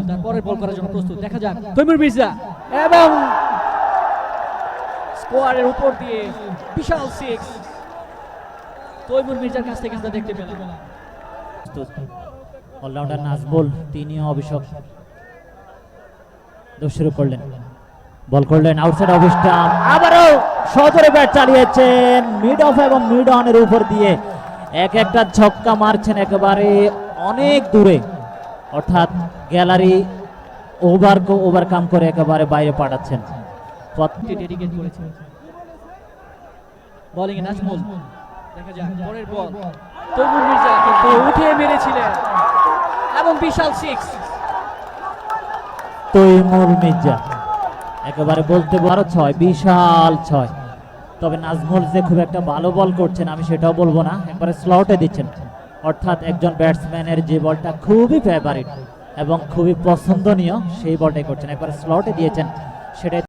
তার পরের বল করার জন্য প্রস্তুত। দেখা যাক তৈমুর মির্জা এবং স্কোয়ারের উপর দিয়ে বিশাল সিক্স তৈমুর মির্জার কাছ থেকে আমরা দেখতে পেলাম। অলরাউন্ডার নাজমুল তিনিও অভিষেক শুরু করলেন, বল করলেন আউটসাইড অফ স্টাম্প, আবারও সজোরে ব্যাট চালিয়েছেন মিড অফ এবং মিড অনের উপর দিয়ে এক একটা ছক্কা মারছেন একেবারে অনেক দূরে, অর্থাৎ গ্যালারি ওভারকাম করে একেবারে বাইরে পাঠাচ্ছেন। ডেডিকেট করেছেন বোলিং এ নাজমুল। দেখা যাক পরের বল তৈমুর মির্জা কিন্তু উঠে মেরেছিলেন এবং বিশাল সিক্স তৈমুর মির্জা একেবারে বলতে পারো 6, বিশাল 6। তবে নাজমুল যে খুব একটা ভালো বল করছেন আমি সেটাও বলবো না, একবারে স্লটে দিচ্ছেন, অর্থাৎ একজন ব্যাটসম্যানের যে বলটা খুবই ফেভারিট এবং খুবই পছন্দনীয় সেই বলটাই করছেন, একবারে স্লটে দিয়েছেন, সেটাই